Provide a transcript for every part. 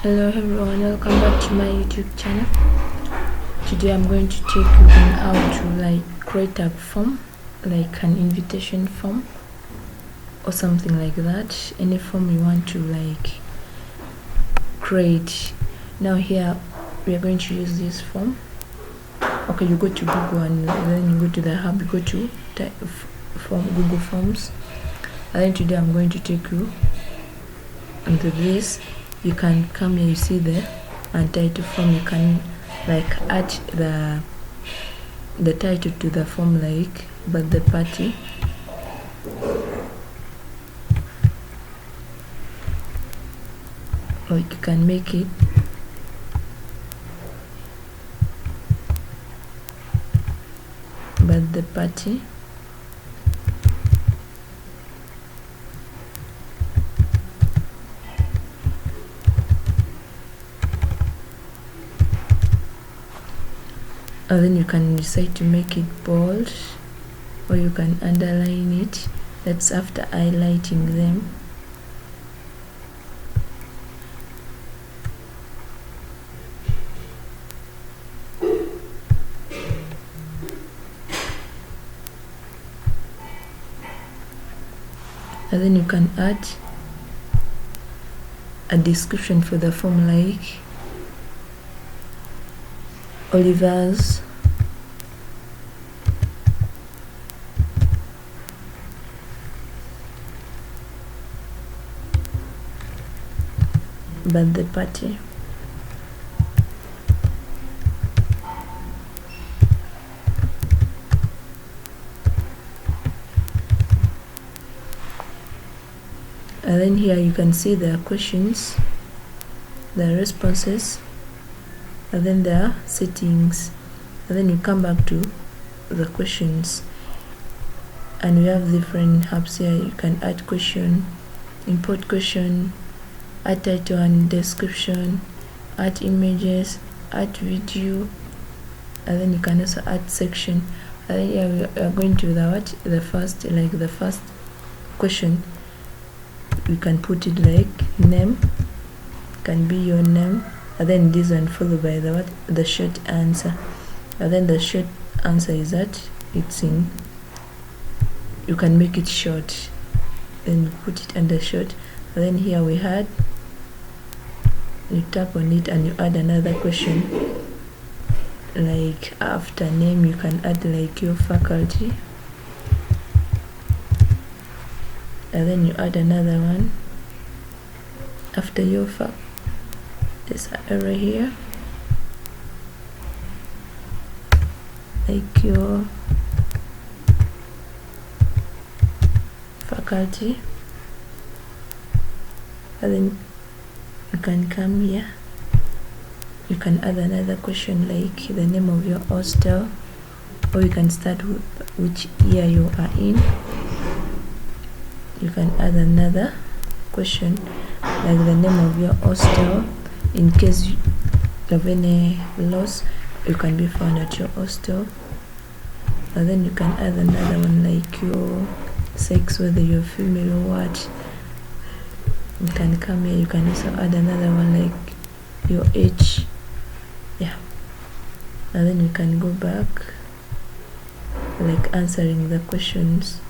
Hello everyone, welcome back to my YouTube channel. Today I'm going to take you on how to create a form, like an invitation form or something like that. Any form you want to create. Now here we are going to use this form. Okay, you go to Google and then you go to the hub, you go to Google Forms, and then today I'm going to take you into this. You can come here, you see the title form. You can add the title to the form, like birthday party. Or you can make it birthday party. And then you can decide to make it bold, or you can underline it. That's after highlighting them. And then you can add a description for the form, like Oliver's birthday party. And then here you can see the questions, the responses, and then there are settings. And then you come back to the questions, and we have different hubs here. You can add question, import question, add title and description, add images, add video, and then you can also add section. And then here we are going to the first question. You can put it like name, can be your name, and then this one followed by the short answer. And then the short answer is that it's in, you can make it short, then you put it under short. And then here we had, you tap on it and you add another question, like after name you can add like your faculty, and then you add another one after your there's an error here, like your faculty. And then you can come here, you can add another question like the name of your hostel, or you can start with which year you are in. You can add another question like the name of your hostel. In case of any loss, you can be found at your hostel. And then you can add another one like your sex, whether you're female or what. You can come here, you can also add another one like your age. Yeah. And then you can go back, like answering the questions.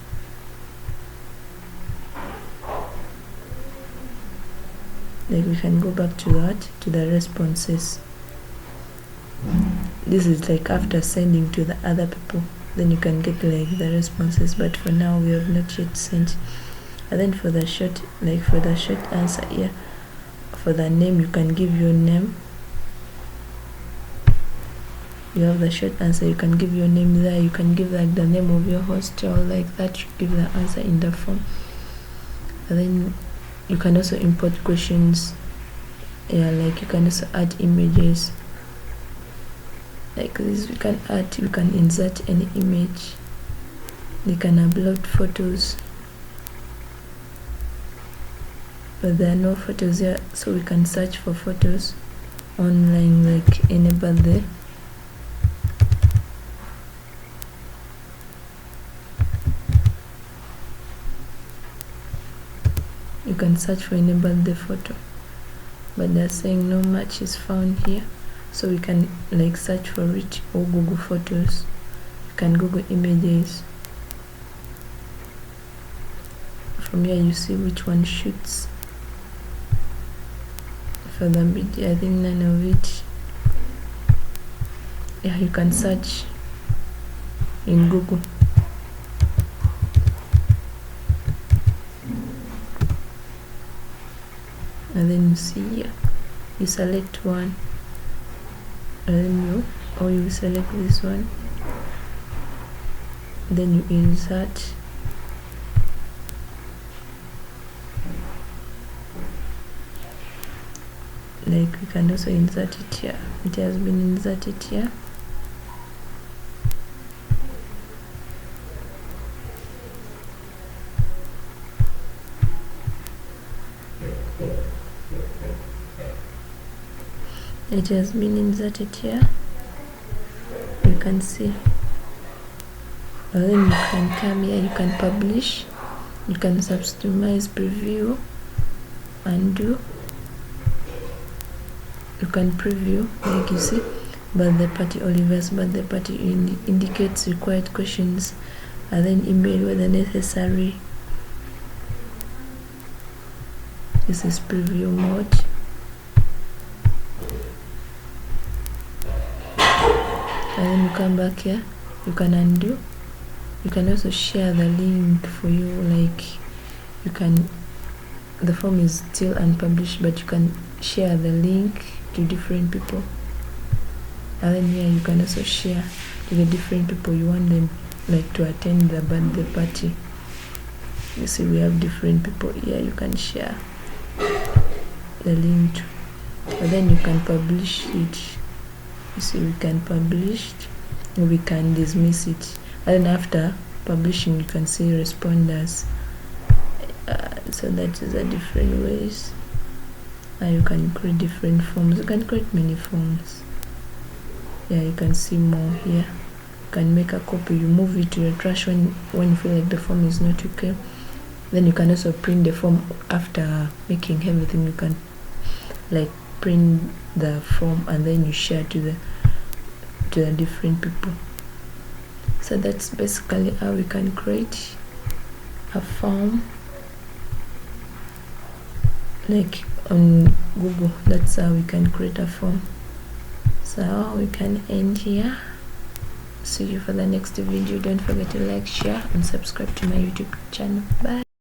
Like we can go back to the responses. This is like after sending to the other people, then you can get like the responses, but for now we have not yet sent. And then for the short answer here, for the name you can give your name. You have the short answer, you can give your name there. You can give like the name of your hostel, like that. You give the answer in the form. And then you can also import questions. Yeah, like you can also add images like this. You can insert any image. You can upload photos, but there are no photos here, so we can search for photos online, like any birthday. You can search for any birthday photo. but they're saying no match is found here. So we can like search for it, or Google Photos. You can Google images. From here you see which one shoots for the video. I think none of it. Yeah, you can search in Google. And then you see here, you select one, and then you select this one, then you insert. Like we can also insert it here. It has been inserted here. It has been inserted here. You can see. And then you can come here, you can publish, you can customize, preview, undo. You can preview, like you see, birthday party, Oliver's birthday party indicates required questions, and then email whether necessary. This is preview mode. And then you come back here, you can undo. You can also share the link for you, like you can, the form is still unpublished, but you can share the link to different people. And then here you can also share to the different people you want them like to attend the birthday party. You see we have different people here you can share the link to. But then you can publish it. You see we can publish it, or we can dismiss it. And then after publishing you can see responders. So that is the different ways. And you can create different forms. You can create many forms. Yeah, you can see more here. You can make a copy, you move it to your trash when you feel like the form is not okay. Then you can also print the form after making everything. You can like print the form and then you share to the different people. So that's basically how we can create a form like on Google. That's how we can create a form. So we can end here. See you for the next video. Don't forget to like, share and subscribe to my YouTube channel. Bye.